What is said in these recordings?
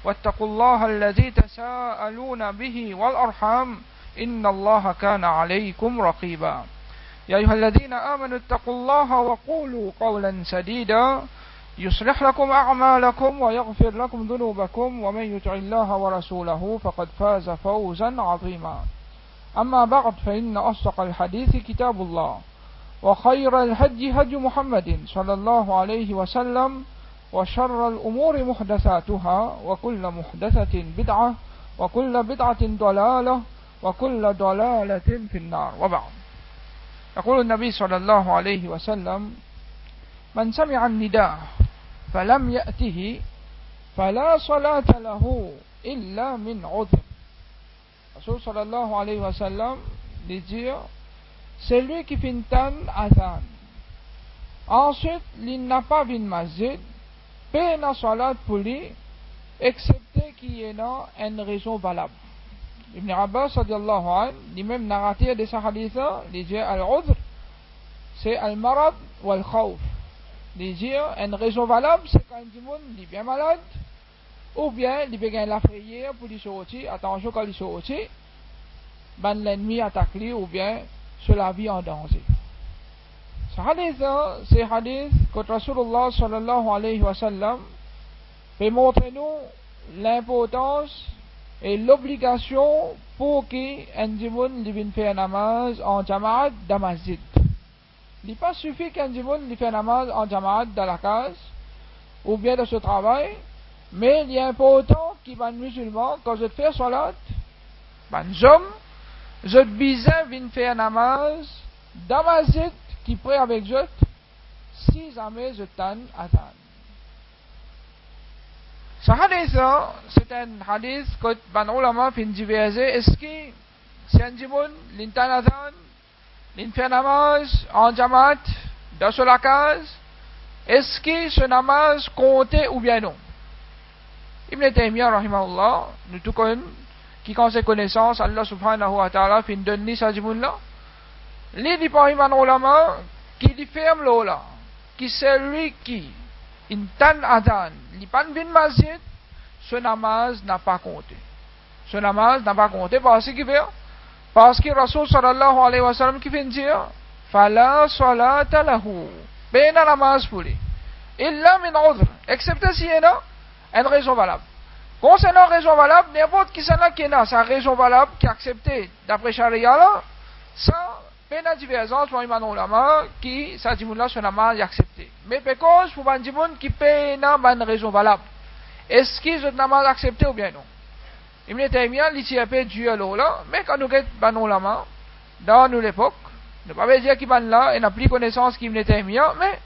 واتقوا الله الذي تساءلون به والأرحام إن الله كان عليكم رقيبا يا أيها الذين آمنوا اتقوا الله وقولوا قولا سديدا يصلح لكم أعمالكم ويغفر لكم ذنوبكم ومن يطع الله ورسوله فقد فاز فوزا عظيما أما بعد فإن أصدق الحديث كتاب الله وخير الهدي هدي محمد صلى الله عليه وسلم وشر الأمور محدثاتها وكل محدثة بدعة وكل بدعة ضلالة وكل ضلالة في النار وبعد يقول النبي صلى الله عليه وسلم من سمع النداء فلم يأته فلا صلاة له إلا من عذر. Rasul sallallahu alayhi wa sallam dit dire, celui qui fintan adhan, ensuite il n'a pas vu masjid, paie na salat pour lui, excepté qu'il y ait une raison valable. Ibn Abbas radiallahu anhu, lui-même narrateur de ce hadith, il dit al-udhr, c'est al-marad ou al-khawf. Il dit une raison valable, c'est quand il est bien malade, ou bien il peut gagner la frayeur pour lui sortir, attention quand il sortir, ben l'ennemi attaque lui, ou bien se la vie en danger. Ce hadith, c'est hadith que Rasulullah sallallahu alayhi wa sallam peut montrer nous l'importance et l'obligation pour qu'un individu vienne faire namaz en jama'at dans masjid. Il n'est pas suffit qu'un individu fasse namaz en jama'at dans la case ou bien dans ce travail, mais il est important qu'un musulman, quand je fais salat, un homme, je besoin vienne faire namaz dans masjid qui prie avec je, si jamais je t'en attends. Ce hadith, c'est un hadith que les ulama fin diverser. Est-ce que c'est un djibun, l'intan adhan, l'infait namaz en jamaat, dans la case, est-ce que ce namaz comptait ou bien non? Ibn Taymiyyah rahimahullah, nous tous connaissons, qui quand ses connaissances, Allah subhanahu wa ta'ala fin donne sa djibun là. Les dit parmi les ulama qui dit ferme là, qui c'est lui qui intan adhan, li pan bin masjid, ce namaz n'a pas compté. Ce namaz n'a pas compté parce qu'il fait, parce que Rasul sallallahu alayhi wa sallam qui fait dire, fala salata lahu, bena namaz pour lui, illa min udhr, excepté s'il y a une raison valable. Concernant raison valable, n'importe qui s'en a qui a sa raison valable qui est acceptée d'après Sharia là, ça, pena divergence pour les ulama qui ça dit là ce namaz est accepté. Mais par cause pour un djibun qui pena une raison valable. Est-ce que ce namaz est accepté ou bien non? Ibn Taymiyyah il s'y a pas Dieu là, mais quand nous guette ban ulama dans nous l'époque, ne pas dire qu'il ban là et n'a plus connaissance qu'Ibn Taymiyyah, mais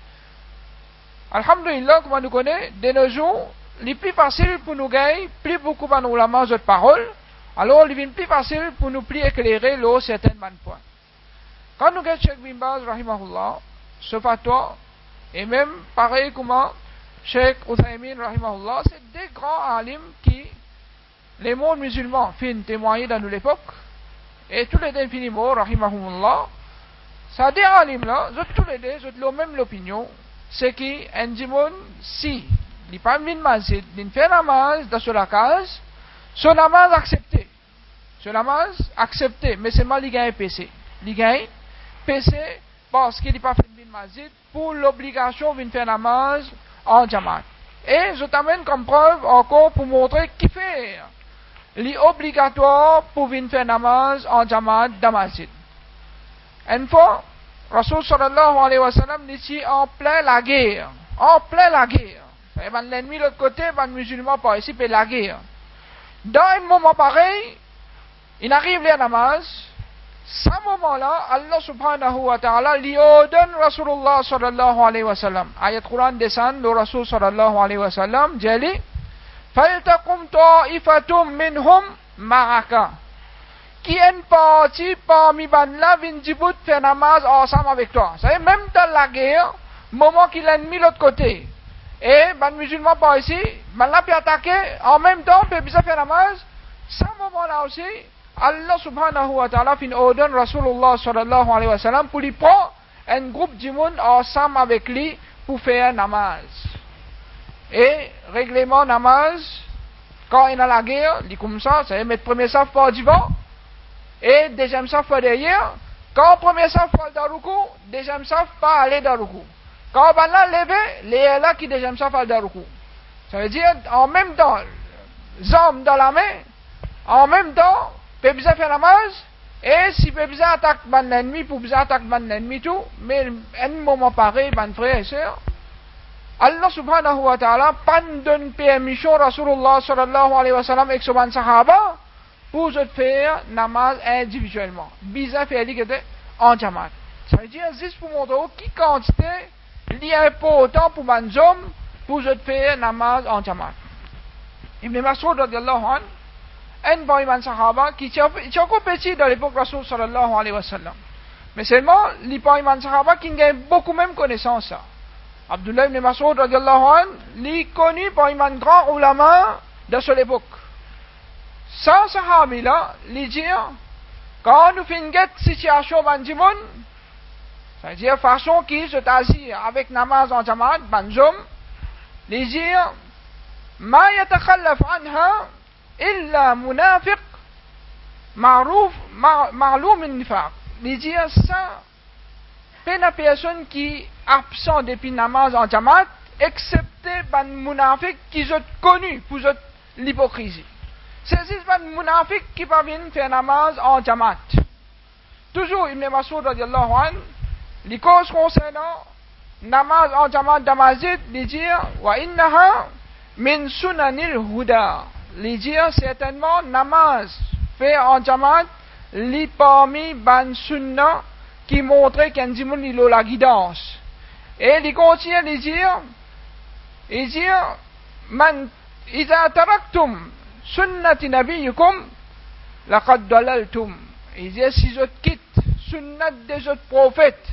alhamdulillah comme nous connaît de nos jours, il plus facile pour nous gagner, plus beaucoup ban ulama de parole, alors il devient plus facile pour nous plus éclairer là certains points. Quand nous regardons Cheikh Bin Baz, rahimahullah, ce fatwa, et même pareil comme Cheikh Uthaymin, rahimahullah, c'est des grands alims qui, les mondes musulmans, fin témoigner dans l'époque, et tous les deux infiniment, rahimahullah, ça des alims là, tous les deux, ils ont même l'opinion, c'est qu'un djimoun, si, il n'y a pas de masjid, il fait namaz dans la case, ce namaz accepté. Ce namaz accepté, mais c'est mal, il gagne PC. Il gagne PC parce qu'il n'est pas fait de masjid pour l'obligation de faire namaz en jamaat. Et je t'amène comme preuve encore pour montrer qu'il fait l'obligatoire pour venir faire namaz en jamaat dans masjid. Une fois, Rasul sallallahu alayhi wa sallam dit en plein la guerre. En plein la guerre. L'ennemi de l'autre côté, le musulman par ici, peut la guerre. Dans un moment pareil, il arrive les namaz. Ce moment-là, Allah subhanahu wa ta'ala lui ordonne Rasulullah sallallahu alayhi wa sallam. Ayat Quran descend, le Rasul sallallahu alayhi wa sallam, dit, فَلْتَقُمْ طَائِفَةٌ مِّنْهُمْ مَعَكَ. Qui est une partie parmi là vient Djibouti faire namaz ensemble avec toi. Ça veut dire, même dans la guerre, moment qu'il a mis l'autre côté, et les musulmans par ici, là peut attaquer, en même temps, peut bien faire namaz, ce moment-là aussi, Allah subhanahu wa ta'ala fin ordonne Rasulullah sallallahu alayhi wa sallam pour lui prendre un groupe de monde ensemble avec lui pour faire namaz. Et règlement namaz, quand il est dans la guerre, il comme ça veut mettre premier saf par devant, et deuxième saf par derrière. Quand premier saf part dans le coup, deuxième saf pas aller dans le coup. Quand on va lever, les là qui deuxième saf aller dans le coup. Ça veut dire, en même temps, armes dans la main, en même temps, peut bien faire la masse, et si peut bien attaquer l'ennemi, pour bien attaquer l'ennemi tout, mais un moment pareil, mes frères et sœurs, Allah subhanahu wa ta'ala, pendant permission Rasulullah sallallahu alayhi wa sallam, avec son sahaba, pour faire namaz individuellement. Bizarre faire en jamaat. Ça veut dire, juste pour montrer qui quantité, il est important pour les hommes, pour faire namaz en jamaat. Ibn Mas'ud radiyallahu anhu, un bon sahaba qui était encore petit dans l'époque Rasul sallallahu alayhi wa sallam. Mais seulement, les bon sahaba qui ont beaucoup même connaissance ça. Abdullah ibn Mas'ud radiyallahu anhu, il est connu par un grand ulama de cette époque. Sans sahabi là, il dit, quand nous faisons une situation bandimoun, c'est-à-dire façon qui se t'assit avec namaz en jamaat, banzom, il dit, ما يتخلف عنها إلا منافق معلوم النفاق. Il dit ça, pas une personne qui est absent depuis namaz en jamaat, excepté ban munafik qui sont connus pour l'hypocrisie. C'est juste ban munafik qui pas venir faire namaz en jamaat. Toujours Ibn Mas'ud radiallahu anhu, les causes concernant namaz en jamaat dans masjid, il dit, wa innaha min sunanil huda. Il dit certainement namaz fait en jamaat, li parmi ban sunna qui montrait qu'un dimoun il a la guidance. Et il continue de dire, man iza taraktum sunnati nabiyukum laqad dalaltum. Il dit, si je quitte sunnat des autres prophètes,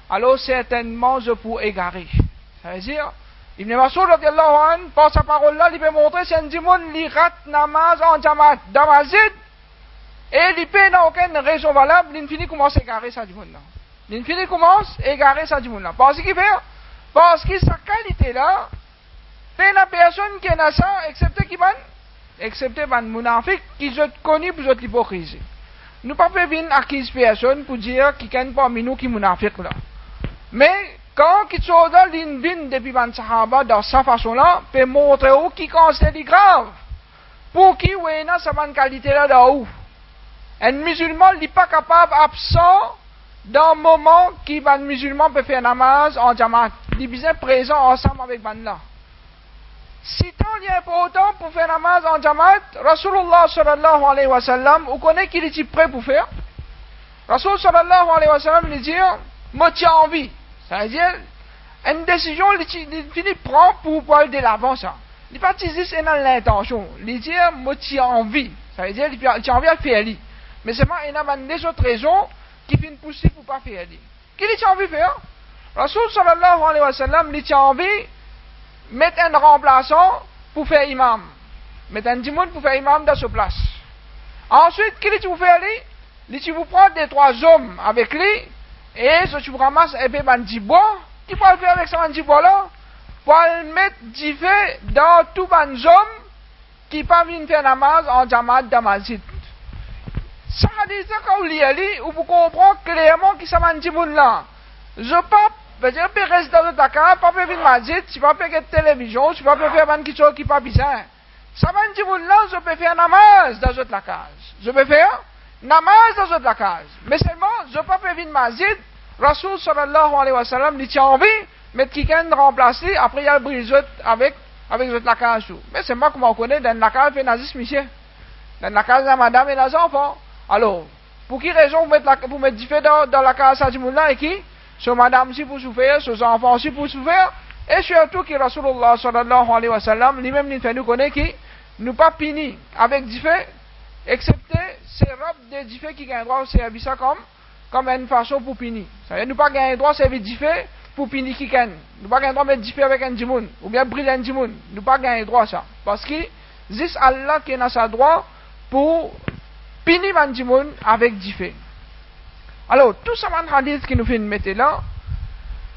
alors certainement je pourrais égarer. Ça veut dire, Ibn Mas'ud radiyallahu anhu, par sa parole là, il peut montrer si un dimoun li rate namaz en jamaat dans masjid, et il n'a aucune raison valable, il finit commence à égarer ça dimoun là. Il finit commence à égarer ça dimoun là. Parce qu'il fait, parce que sa qualité là, il n'y a personne qui a ça, excepté ban munafik qui sont connus pour cette hypocrisie. Nous ne pouvons pas venir à 15 personnes pour dire qu'il y a parmi nous qui est munafik là. Mais quand ils sont dans l'in depuis ban sahaba dans sa façon là, peut montrer où qui considère grave. Pour qui ou est sa bonne qualité là d'où. Un musulman n'est pas capable absent dans le moment qui un musulman peut faire namaz en jamaat. Il est bien présent ensemble avec ban là. Si tant il est important pour faire namaz en jamaat, Rasulullah sallallahu alayhi wa sallam, vous connaissez qu'il est prêt pour faire. Rasul sallallahu alayhi wa sallam lui dit, moi tu as envie. Ça veut dire, une décision, il finit prendre pour aller de l'avant ça. Il n'est pas juste dans l'intention. Il dit, moi tu as envie. Ça veut dire, tu as envie de faire. Mais seulement, il y a des autres raisons qui finissent pousser pour ne pas faire. Qu'est-ce que tu as envie de faire? Rasul sallallahu alayhi wa sallam, il a envie de mettre un remplaçant pour faire imam. Mettre un dimoun pour faire imam dans sa place. Ensuite, qu'est-ce que tu veux faire? Tu veux prendre des 3 hommes avec lui, et si tu ramasses un peu de bois, tu peux le faire avec ce bois là, pour le mettre du feu dans tous les hommes qui ne peuvent pas venir faire namaz en jamaat dans la masjid. Ça veut dire que quand vous lisez, vous comprenez clairement qui sont les gens là. Je peux rester dans le Dakar, pas faire une masjid, tu peux faire une télévision, tu peux faire quelque chose qui n'est pas bizarre. Ça les gens là, je peux faire namaz dans la case. Je peux faire namaz dans la case. Mais seulement, je peux faire une masjid, Rasul sallallahu alayhi wa sallam, il tient envie, mais quelqu'un remplacer, après il y a le brise avec la case. Mais c'est moi comment on connaît, dans la case, fait nazis, monsieur. Dans la case, la madame et les enfants. Alors, pour quelle raison vous mettez du feu dans la case à Jimoula et qui? Sur madame aussi pour souffrir, sur les enfants aussi pour souffrir, et surtout que Rasulullah sallallahu alayhi wa sallam, lui-même, il fait nous connaître qui nous pas puni avec du feu, excepté ces robes de feu qui ont droit de servir ça comme une façon pour punir. Ça veut dire nous pas gagner droit de servir du feu pour punir qui can. Nous pas gagner droit de mettre du feu avec un djimoun, ou bien brûler un djimoun. Nous pas gagner droit ça. Parce que c'est Allah qui a sa droit pour punir un djimoun avec du feu. Alors, tout ce hadith qui nous fait mettre là,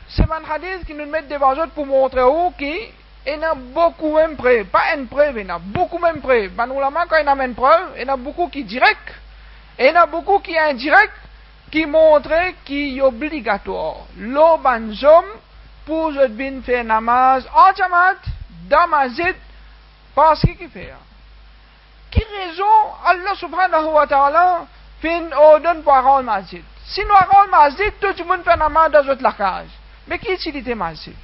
c'est un hadith qui nous met devant nous pour montrer où qui il y en a beaucoup même preuves, pas une preuve, il y en a beaucoup même preuves. Ben, quand il y a une preuve, il y en a beaucoup qui direct, et il y en a beaucoup qui indirect, qui montrent qu'il est obligatoire. L'eau banzom pour je bin faire namaz en jamat, dans masjid, parce qu'il fait. Qui raison Allah subhanahu wa ta'ala fin ordonne pour avoir le masjid. Si nous avons le masjid, tout le monde fait namaz dans notre lacage. Mais qui utilise le masjid?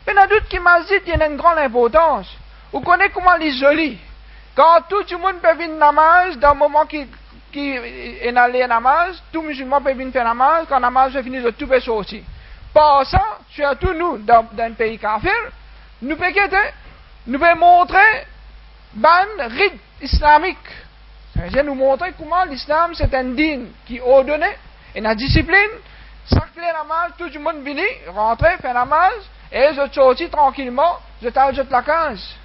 Mais dans doute que le masjid il y a une grande importance. Vous connaissez comment il est joli. Quand tout le monde peut venir namaz, dans le moment qui est allé à namaz, tout musulman peut venir faire namaz, quand namaz est fini, tout peut sortir. Par ça, surtout nous, dans un pays kafir, nous pouvons montrer un rite islamique. C'est-à-dire nous montrer comment l'islam c'est un dîne qui est ordonné, et la discipline, sacré namaz, tout le monde vient, rentrer, faire namaz, et je sortis tranquillement, je t'ajoute la case.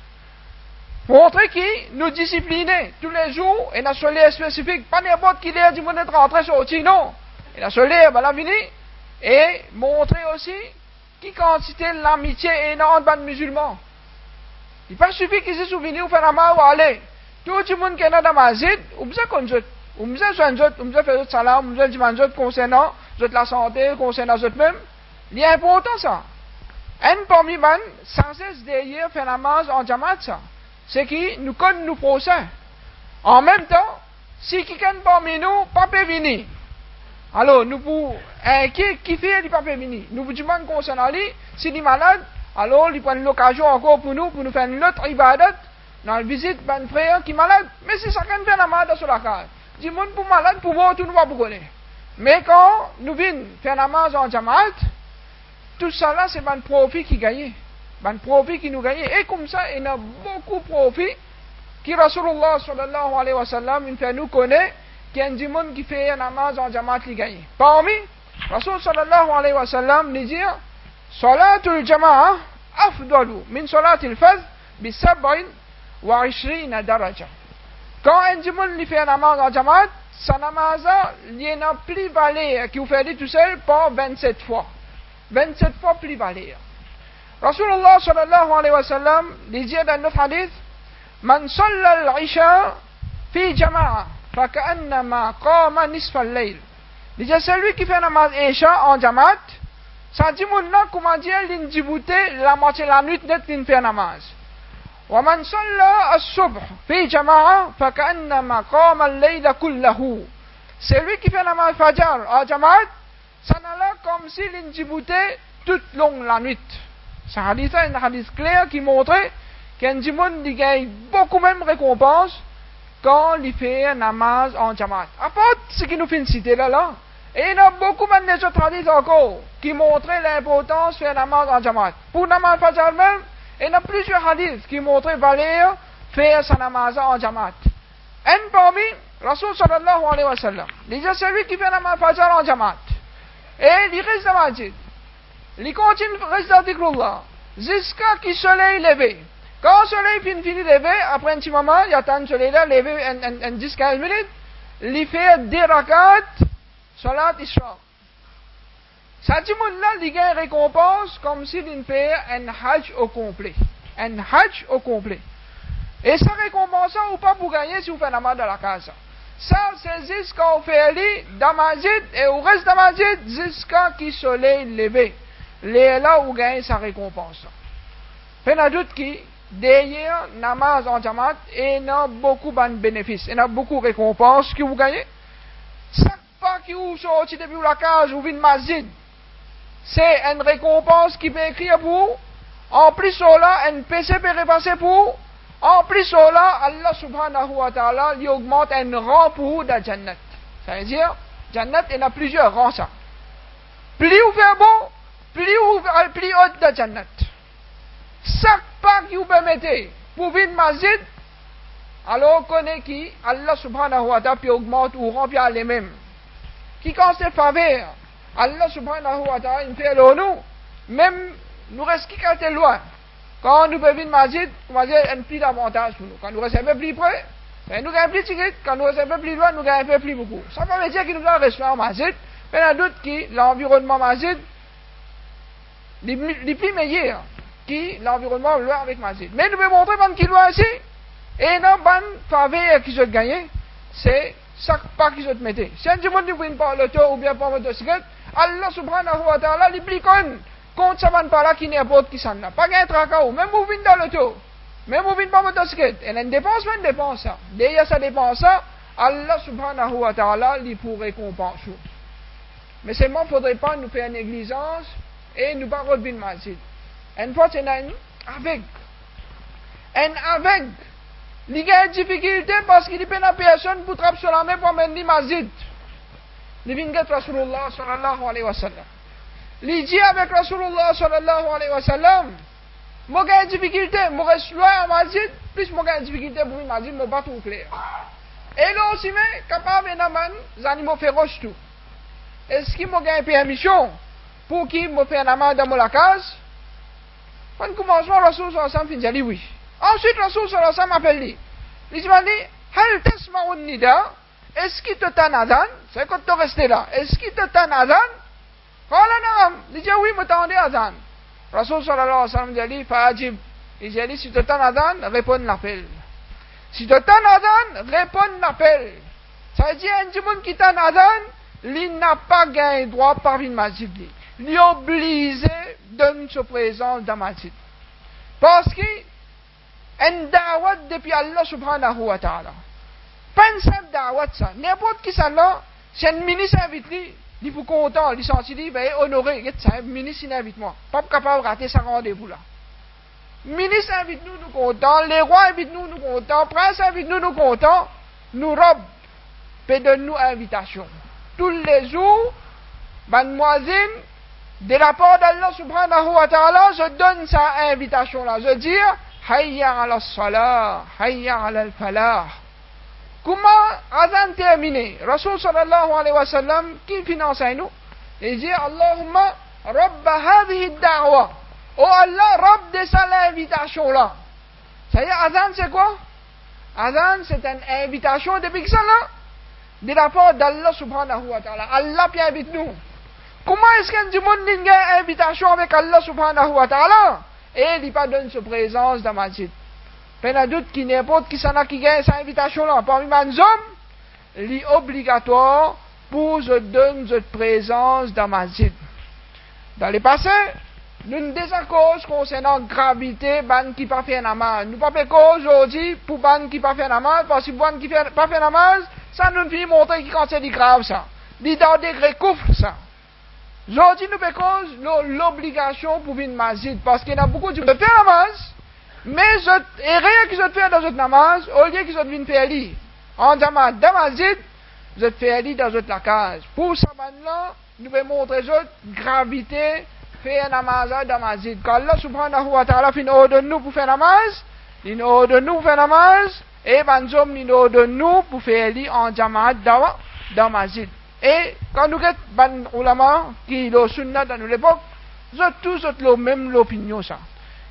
Montrer que nous disciplinons tous les jours, et la solaire spécifique, pas n'importe qui l'air du monde être rentré, sorti, non. Et la solaire, ben la venir, et montrer aussi qui quantité l'amitié énorme de musulmans. Il n'est pas suffit qu'ils se souviennent ou faire namaz ou aller. Tout le monde qui est dans la masjid, ou bien qu'on jette, ou bien qu'on jette, ou bien faire le salam, ou bien qu'on jette concernant la santé, concernant eux même. Il est important ça. Un parmi man, sans cesse derrière faire namaz en jamaat ça. C'est qui nous connaît nous procès. En même temps, si quelqu'un parmi nous, pas peut venir. Alors, nous pour qui fait il pas peut venir. Nous vous demandons concernant lui, s'il est malade, alors il prend l'occasion encore pour nous faire une autre ibadat. Dans la visite d'un frère qui est malade, mais si chacun fait namaz sur la case, du monde pour malade, pour voir tout nous va pour connaître. Mais quand nous venons faire namaz en jamaat, tout ça là, c'est un profit qui gagne. Un profit qui nous gagne. Et comme ça, il y a beaucoup de profit qui Rasulullah sallallahu alayhi wa sallam, il fait nous connaître qu'il y a du monde qui fait namaz en jamaat qui gagne. Parmi, Rasul sallallahu alayhi wa sallam, il dit, Salatul jama'a afdalu min salatil fadh bi sab'in wa 20 daraja. Quand un monde fait un namaz en jamaat, sa namaz, il y a plus valeur qui vous fait tout seul par 27 fois. 27 fois plus valeur. Rasulullah sallallahu alayhi wa sallam, il dit dans notre hadith, Man salla al-isha fi jama'a, fa ka'annama qama nisfa al-layl. Il dit celui qui fait namaz isha en jamaat, ça dit mon nom, comment dire, l'indibuté la moitié de la nuit d'être une fait namaz. ومن صلى الصبح في جماعة فكأنما قام الليل كله. Celui qui fait la namaz fajr en jamaat, ça n'a l'air comme s'il indibutait toute longue la nuit. C'est un hadith clair qui montrait qu'un monde il gagne beaucoup même récompense quand il fait un namaz en jamaat. À part ce qui nous fait citer là, et il y a beaucoup même d'autres hadiths encore qui montraient l'importance de faire un namaz en jamaat. Pour namaz fajr même, il y a plusieurs hadiths qui montrent valeur faire sa namaz en jamaat. Un parmi, Rasul sallallahu alayhi wa sallam, il dit celui qui fait namaz fajr en jamaat, et il reste dans la masjid, il continue reste dans dhikrullah, jusqu'à qu'il soleil levé. Quand le soleil finit levé, après un petit moment, il attend le soleil là, levé en 10-15 minutes, il fait des rakats, salat ishraq. Ça dit là, il gagne récompense comme s'il fait un hajj au complet. Un hajj au complet. Et ça récompense ou pas pour gagner si vous faites namaz dans la casa. Ça, c'est jusqu'à vous faire dans la masjid et au reste de la masjid jusqu'à qu'il soleil levé. C'est là où vous gagnez sa récompense. Il y a d'autres qui, derrière namaz en jamaat, il y a beaucoup de bénéfices. Il y a beaucoup de récompenses que vous gagnez. Chaque fois que vous sortez depuis la case, vous venez de masjid. C'est une récompense qui peut écrire pour vous. En plus cela, un PC peut repasser pour vous. En plus cela, Allah subhanahu wa ta'ala lui augmente un rang pour vous dans Jannat. Ça veut dire, Jannat, il y a plusieurs rangs ça. Plus vous faites bon, plus haut dans Jannat. Chaque pas que vous permettez pour venir masjid, alors connaît qui Allah subhanahu wa ta'ala peut augmenter ou remplir les mêmes. Qui quand c'est faveur, Allah subhanahu wa ta'ala, il fait nous, même nous restons qui quand loin. Quand nous venons masjid, nous avons un plus d'avantage pour nous. Quand nous restons un peu plus près, nous avons un plus petit. Quand nous restons un peu plus loin, nous avons un peu plus beaucoup. Ça veut dire que nous avons resté en masjid, mais il y a d'autres qui, l'environnement masjid, les plus meilleurs. qui l'environnement loin avec masjid. Mais nous pouvons montrer ban qui loin ici, et non ban faveur qui ont gagné, c'est chaque pas qu'ils ont metté. Si un monde nous vient par l'auto ou bien par motocyclette, Allah subhanahu wa ta'ala l'oublie contre ça ban par là qui n'importe qui s'en a. Pas gain tracas, même vous venez dans l'auto, même vous venez par motocyclette, et une dépense, mais une dépense ça. Derrière ça dépense ça, Allah subhanahu wa ta'ala lui pour récompenser. Mais seulement il ne faudrait pas nous faire négligence et nous pas revenir le masjid. Une fois c'est un avec. Il y a une difficulté parce qu'il n'y a pas de personne pour trapper sur la main pour amener le masjid. Il vient de Rasulullah sallallahu alayhi wa sallam. Il dit avec Rasulullah sallallahu alayhi wa sallam, moi j'ai une difficulté, moi reste loin au masjid, plus moi j'ai une difficulté pour le masjid, moi pas tout clair. Et là aussi, mais capable de animaux féroces tout. Est-ce qu'il m'a gagné permission pour qu'il me fasse un amende dans la case? Quand commencement, Rasul sallallahu alayhi wa sallam dit oui. Ensuite, Rasul sallallahu alayhi wa sallam appelle lui. Il dit, Hal tasma'un nida? Est-ce qu'il te t'en adhan? C'est quand tu restes là. Est-ce qu'il te t'en adhan? Il dit oui, m'attendez adhan. Rasul sallallahu alayhi wa sallam dit, Fa'ajib. Il dit, si tu t'en adhan, réponds l'appel. Si tu t'en adhan, réponds l'appel. Ça veut dire, un monde qui t'en adhan, il n'a pas gagné droit par une masjid. Il est obligé de se présenter dans la masjid. Parce que, un da'wat depuis Allah subhanahu wa ta'ala. Pas une simple da'wat ça. N'importe qui ça là, c'est un ministre invite lui, il faut content, il senti dit, ben honoré, c'est un ministre il invite moi. Pas capable de rater sa rendez-vous là. Ministre invite nous, nous contents, les rois invitent nous, nous contents, prince invite nous, nous contents, nous robes, puis donne-nous invitation. Tous les jours, mademoiselle, de la part d'Allah subhanahu wa ta'ala, je donne sa invitation là. Je dis, Hayya ala salah, hayya ala al-falah. Comment azan terminé? Rasul sallallahu alayhi wa sallam, qui finance nous? Il dit, Allahumma rabba hadhihi da'wa. Oh Allah, Rabb de ça l'invitation là. Ça y est, azan c'est quoi? Azan c'est une invitation depuis que ça là. De la part d'Allah subhanahu wa ta'ala. Allah puis invite nous. Comment est-ce qu'un du monde a une invitation avec Allah subhanahu wa ta'ala? Et il pas donne sa présence dans ma masjid. Peine doute qui n'importe qui s'en a qui gagne sa invitation là. Parmi les hommes, il est obligatoire pour se donner cette présence dans ma masjid. Dans les passés, nous avons des causes concernant la gravité ban qui pas fait namaz. Nous pas fait cause aujourd'hui pour ban qui pas fait namaz parce que ban qui pas fait namaz, ça nous fait montrer que quand c'est grave ça. Il dans degré couvre ça. Aujourd'hui, nous faisons l'obligation pour venir masjid, parce qu'il y a beaucoup de gens qui font namaz, mais rien qu'ils ont fait dans notre namaz, au lieu qu'ils ont venir faire li. En jamat, dans masjid, ils ont fait li dans notre case. Pour ça, là, nous pouvons montrer notre gravité, faire namaz dans masjid. Quand Allah subhanahu wa ta'ala fait une ordre nous pour faire namaz, il ordre nous pour faire namaz, et banzom, il ordre nous pour faire li en jamat dans masjid. Et quand nous regardons les ulama qui ont sunna dans l'époque, ils ont tous la même opinion ça.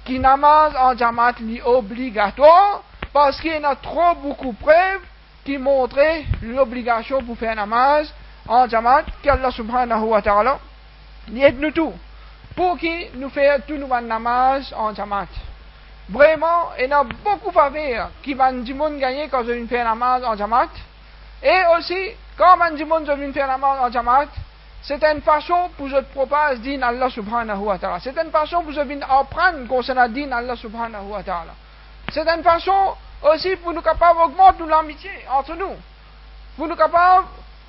Qui namaz en jamaat est obligatoire parce qu'il y a trop beaucoup de preuves qui montrent l'obligation pour faire namaz en jamaat qu'Allah subhanahu wa ta'ala aide nous tout pour qu'il nous fasse tout nous namaz en jamaat. Vraiment, il y a beaucoup de faveurs qui vont du monde gagner quand ils font namaz en jamaat. Et aussi, quand on dit que je viens faire la mort en jamaat, c'est une façon pour je propager din Allah subhanahu wa ta'ala. C'est une façon pour je viens apprendre concernant din Allah subhanahu wa ta'ala. C'est une façon aussi pour nous capables d'augmenter l'amitié entre nous. Pour nous capables,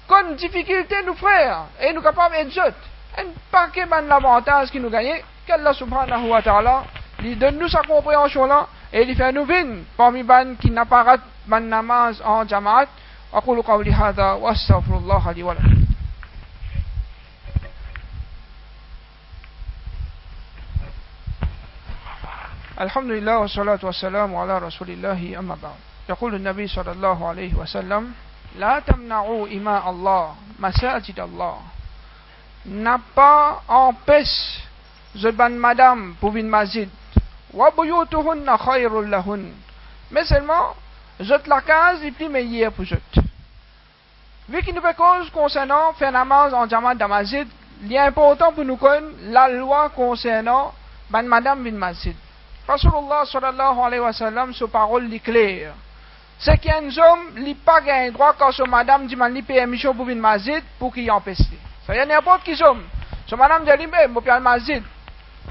quand une difficulté nous frères, et nous capables d'être un paquet d'avantages qui nous gagnent, qu'Allah subhanahu wa ta'ala, il donne nous sa compréhension là, et il fait nous venir parmi les qui n'a pas raté la namaz en jamaat. أقول قولي هذا وأستغفر الله لي ولكم. الحمد لله والصلاة والسلام على رسول الله أما بعد. يقول النبي صلى الله عليه وسلم: لا تمنعوا إماء الله مساجد الله. N'a pas empêche je ban madame pour une masjid. Wa buyutuhunna khayrun lahun. Mais seulement jette la case et puis meilleur pour jette. Vu qu'il nous fait cause concernant faire namaz en jamaat dans masjid, il est important pour nous connaître la loi concernant ban madame vin masjid. Rasulullah sallallahu alayhi wa sallam, sa parole li claire. C'est qu'un homme, li pas gain droit quand son madame dit man li permission pour vin masjid pour qu'il empêche. Ça y a n'importe qui homme. Son madame dit mais mo pas masjid.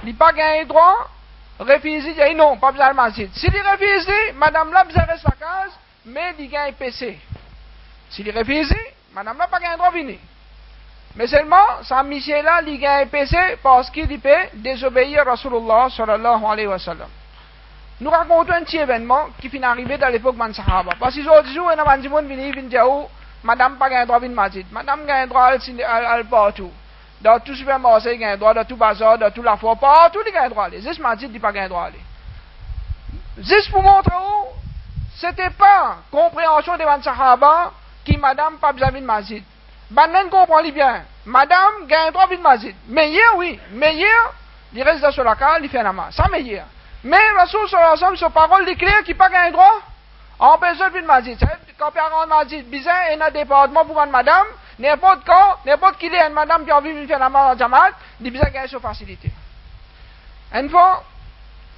Li pas gain droit, refuse dit non, pas besoin de masjid. Si il refuse, madame là besoin reste la case, mais il gain PC. Si il refuse, madame là pas gain droit venir. Mais seulement, sa mission là, il gagne PC parce qu'il peut désobéir à Rasulullah sallallahu alayhi wa sallam. Nous racontons un petit événement qui finit arrivé dans l'époque de Sahaba. Parce qu'ils ont dit, il y a des gens qui viennent dire, madame pas gagne droit de masjid. Madame gagne droit à partout. Dans tout supermarché, il gagne droit, dans tout bazar, dans tout la foi, partout, il gagne droit. Juste masjid, il pas gagne droit. Juste pour montrer où, c'était pas compréhension des Sahaba qui madame pas besoin de masjid. Banan comprend bien. Madame gagne droit de masjid. Meilleur, oui. Meilleur, il reste dans la case, il fait namaz. Ça meilleur. Mais Rasul sallallahu alayhi wa sallam, sa parole est claire qui pas gagne droit, en besoin de masjid. Quand on a un masjid, bizarre, et un département pour une madame, n'importe qui est une madame qui a envie de faire namaz en jamaat, il bizarre gagne sa facilité. Une fois,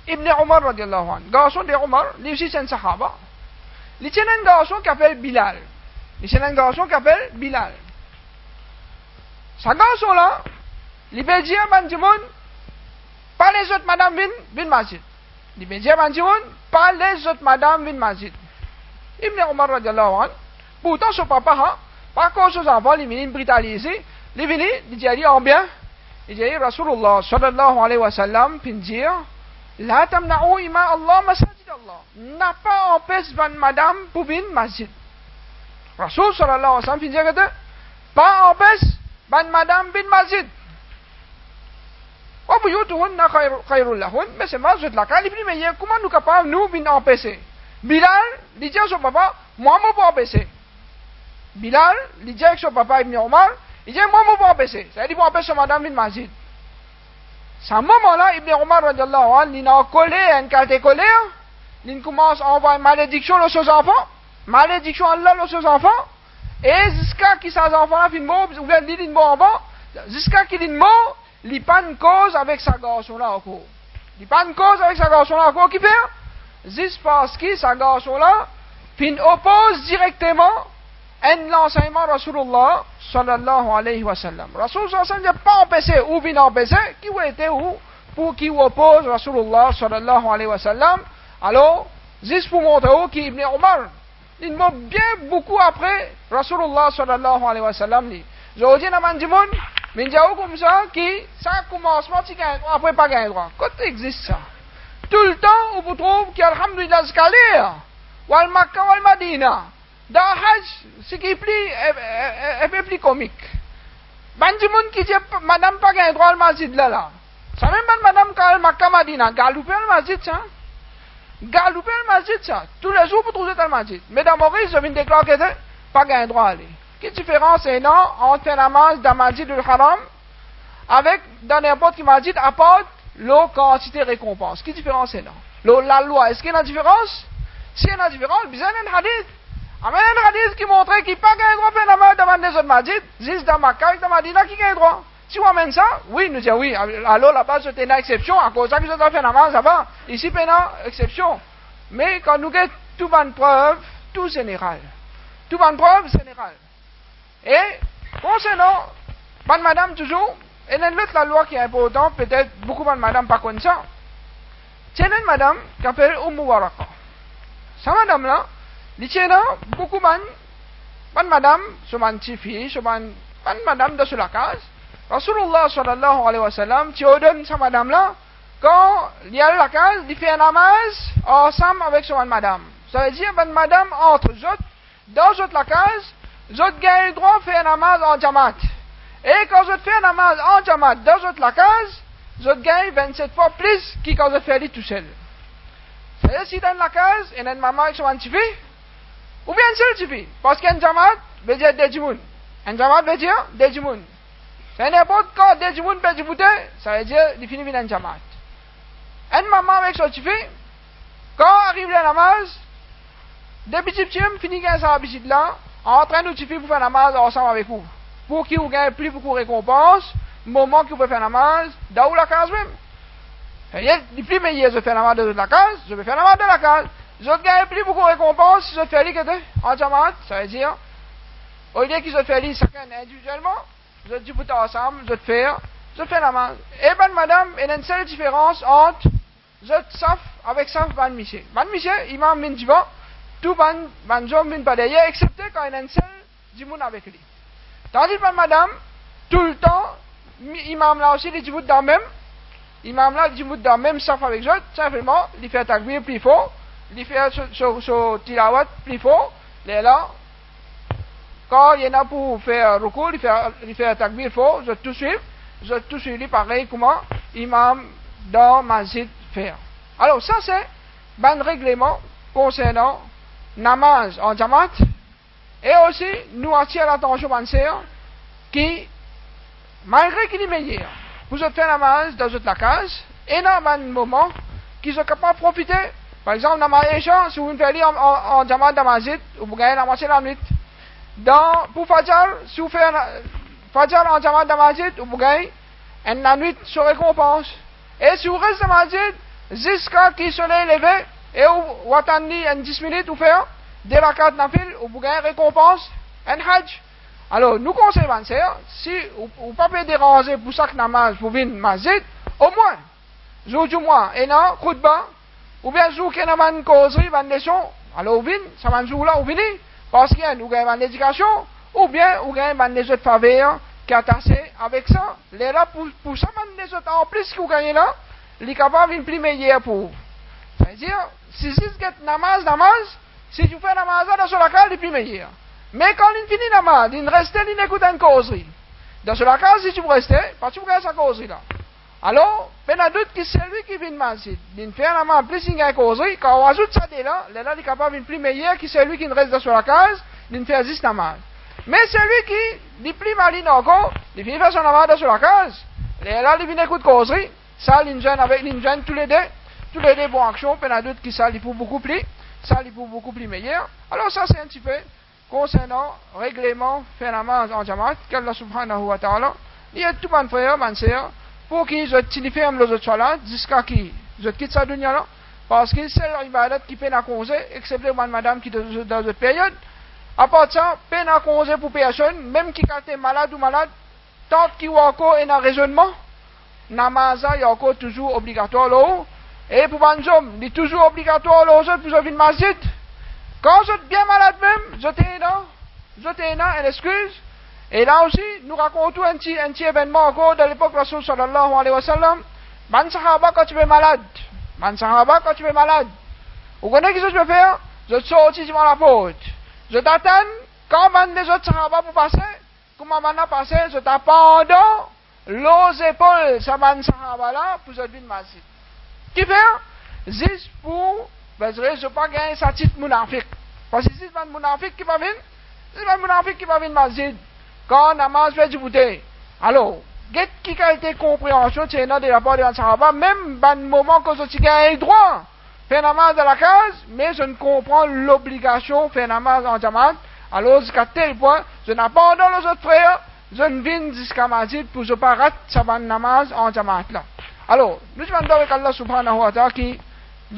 Ibn Omar radiallahu anhu, garçon de Omar, lui aussi c'est un sahaba. Il tient un garçon qui s'appelle Bilal. Ce garçon-là, il peut dire à Bandimoun, pas les autres madame vin masjid. Il peut dire à Bandimoun, pas les autres madame vin masjid. Ibn Omar radiallahu anhu, pourtant son papa, par contre ses enfants, il vient brutaliser, il vient, il dit en bien, il dit Rasulullah sallallahu alayhi wa sallam, puis dire, la tamna'u ima Allah masajid Allah. N'a pas empêché madame pour vin masjid. Rasul sallallahu alayhi wa sallam, puis dire que pas empêche, ban madame bin masjid. Wa buyutuhunna khairul lahun, mais c'est masjid la kali bin meilleur, comment nous capables nous bin empêcher? Bilal, il dit à son papa, moi je peux empêcher. Bilal, il dit à son papa Ibn Omar, il dit moi je peux empêcher. Ça dit pour empêcher madame bin masjid. À ce moment-là, Ibn Omar radiallahu anhu, il a collé une qualité colère, il commence à envoyer malédiction à ses enfants, malédiction à Allah à ses enfants, et jusqu'à ce que ses enfants finissent mort, ou bien ils mort en bas, jusqu'à ce qu'ils mort, il pas une cause avec sa garçon-là encore. Il pas une cause avec sa garçon-là encore qui fait, juste parce que sa garçon-là oppose directement l'enseignement de Rasulullah sallallahu alayhi wa sallam. Rasulullah sallallahu alayhi wa sallam n'a pas empêché ou vient empêcher, qui était où pour qui oppose Rasulullah sallallahu alayhi wa sallam. Alors, juste pour montrer où qui Ibn Omar, il m'a bien beaucoup après Rasulullah sallallahu alayhi wa sallam. Je dis à Mandimoun, mais il y a comme ça qui, ça commencement, tu gagnes droit, après pas gagner droit. Quand existe ça? Tout le temps, on vous trouve qu'il y a alhamdulillah escalier, ou al Makkah ou al Madina. Dans Hajj, ce qui est plus comique. Mandimoun qui dit, madame pas gagner droit al masjid là. Ça même madame quand al Makkah Madina, galouper al masjid ça. Galouper le masjid, ça. Tous les jours, vous trouvez dans le masjid. Mais dans Maurice, je viens de déclarer que pas gain droit à aller. Quelle différence est non entre un namaz dans le masjid du haram avec dans n'importe quel masjid apporte la quantité récompense? Quelle différence est non? La loi, est-ce qu'il y a une différence? S'il y a une différence, il y a un hadith. Il y a un hadith qui montrait qu'il n'y a pas gain droit à faire namaz dans les autres masjid, juste dans Makkah et dans Madina qui gagne droit. Si on amène ça, oui, nous disons oui. Alors là-bas, c'était une exception. À cause de ça, qu'ils ont fait namaz, ça va. Ici, c'est une exception. Mais quand nous avons tout bonne preuve, tout général. Tout bonne preuve, général. Et, concernant, bonne madame toujours, et l'autre la loi qui est importante, peut-être beaucoup de madame pas comme ça. C'est une madame qui s'appelle Waraka. Cette madame-là, il y a beaucoup de madame, c'est une petite fille, c'est une madame de la case. Rasulullah sallallahu alayhi wa sallam, tu ordonnes sa madame-là, quand il y a la case, il fait un namaz ensemble avec son madame. Ça veut dire, madame entre eux, dans la case, eux gagnent le droit de faire un namaz en jamaat. Et quand eux fait un namaz en jamaat dans la case, eux gagnent 27 fois plus que quand eux fait tout seul. Ça veut dire, si dans la case, il y a une maman avec son petit fille, ou bien seul petit fille. Parce qu'un jamaat veut dire des jimoun. Un jamaat veut dire des jimoun. C'est n'importe quoi, des gens qui peuvent ça veut dire qu'il finit dans une jamaat. Une maman avec son petit fils, quand arrive le namaz, des petits petits finissent dans sa visite là, en train de petit fils pour faire namaz ensemble avec vous. Pour qu'ils vous gagnent plus beaucoup de récompenses, moment que vous pouvez faire namaz, dans la case même. Les plus meilleurs, je fais la marde de la case, je vais faire la marde de la case. Je gagne plus beaucoup de récompenses si je fais les en jamaat, ça veut dire, au lieu qu'ils se font les chacun individuellement, je dis pour ensemble, je fais la marde. Et ben madame, il y a une seule différence entre je saf avec saf ban miché. Ban miché, imam min jiba, tout ban jom min padaya, excepté quand il y a une seule jimoun avec lui. Tandis que madame, tout le temps, imam là aussi, les jibouts dans même, imam là, les jibouts dans même saf avec eux, simplement, il fait takbir plus fort, il fait sur tilawat plus fort, là, quand il y en a pour faire recours, il fait takbir fort, je tout suivre, pareil, comment imam dans masjid faire. Alors, ça c'est un règlement concernant namaz en jamaat, et aussi, nous attirons l'attention à qui, malgré qu'il est meilleur, vous êtes fait namaz dans la case, et dans un moment, qui sont capables de profiter. Par exemple, dans ma échange, si vous me faites en jamaat dans masjid, vous gagnez la moitié de la nuit. Pour Fajr, si vous faites Fajr en jamaat dans masjid, vous gagnez la nuit sur récompense. Et si vous restez dans masjid, jusqu'à qu'il soleil levé, et vous attendez 10 minutes, vous faites des rakats nafil, vous gagnez récompense, un hajj. Alors, nous conseillons, si vous ne pouvez pas déranger pour chaque namaz, pour venir masjid, au moins, jour du mois, et non, khutbah, ou bien jour qu'il y a une causerie, une leçon, alors vous venez, ça va jour là, vous venez, parce qu'il y a une éducation, ou bien vous gagnez des autres faveurs qui sont attachées avec ça. Les là, pour ça, les autres en plus que vous gagnez là, il est capable de plus meilleur pour vous. C'est-à-dire, si c'est namaz, si tu fais namaz dans la case, il est plus meilleur. Mais quand il finit namaz, il reste, il écoute une causerie. Dans la case, si tu restes, parce que tu gagnez sa causerie là. Alors, il y a d'autres qui c'est lui qui vient de masjid. Il fait un namaz, plus il gagne causerie, quand on ajoute ça là, il est capable de plus meilleur qui c'est lui qui reste dans la case, il fait 10 namaz. Mais celui qui est plus malin encore, il finit faire son namaz dans la case, là, il vient écouter causerie, ça, il vient avec l'ingène tous les deux bonnes actions, puis il y a d'autres qui ça, il faut beaucoup plus meilleur. Alors ça, c'est un petit peu concernant règlement, faire namaz en jamaat, qu'Allah subhanahu wa ta'ala, il y a tout mon frère, mon sœur, pour qu'ils se ferment les autres salat, jusqu'à qu'ils quittent sa dunya là, parce que c'est l'ibadat qui peine à causer, excepté madame qui est dans cette période. À part ça, peine à causer pour personne, même qui est malade ou malade, tant qu'il y a encore un raisonnement, namaza est encore toujours obligatoire là. Et pour les hommes, il est toujours obligatoire là pour venir au masjid. Quand vous êtes bien malade même, vous êtes là, une excuse. Et là aussi, nous racontons un petit événement encore de l'époque de Rasul sallallahu alayhi wa sallam. Man sahaba quand tu es malade. Vous connaissez ce que je vais faire? Je sortis devant la porte. Je t'attends, quand les autres sahaba pour passer, comment man a passé, je t'attends les épaules, ça man sahaba là, pour venir au masjid. Qui fait? Juste pour, ben je ne vais pas gagner sa petite mounafik. Parce que si c'est un mounafik qui va venir, au masjid. Quand namaz fait du bouteille. Alors, qui qualité de compréhension, c'est dans des rapports de Sahaba, même dans le moment que je gagne le droit, faire namaz dans la case, mais je ne comprends l'obligation de faire namaz en jamaat. Alors, jusqu'à tel point, je n'abandonne les autres frères, je ne viens jusqu'à masjid pour ne pas rater sa namaz en jamaat là. Alors, nous demandons avec Allah subhanahu wa ta'ala qui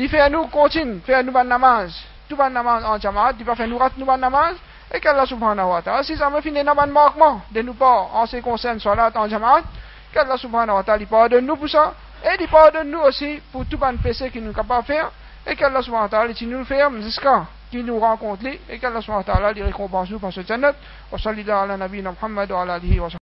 fait nous continuer, faire nous namaz, tout namaz en jamaat, il va faire nous rater nous namaz. Et qu'Allah subhanahu wa ta'ala, si ça me finit dans un manquement de nous pas en ce qui concerne salat en jamaat, qu'Allah subhanahu wa ta'ala pardonne nous pour ça, et il pardonne nous aussi pour tout un péché qu'il nous est capable de faire, et qu'Allah subhanahu wa ta'ala, nous le fait jusqu'à qu'il nous rencontre, et qu'Allah subhanahu wa ta'ala, il récompense nous par ce jannat, wa sallallahu ala nabina Muhammad wa ala alihi wa sallam.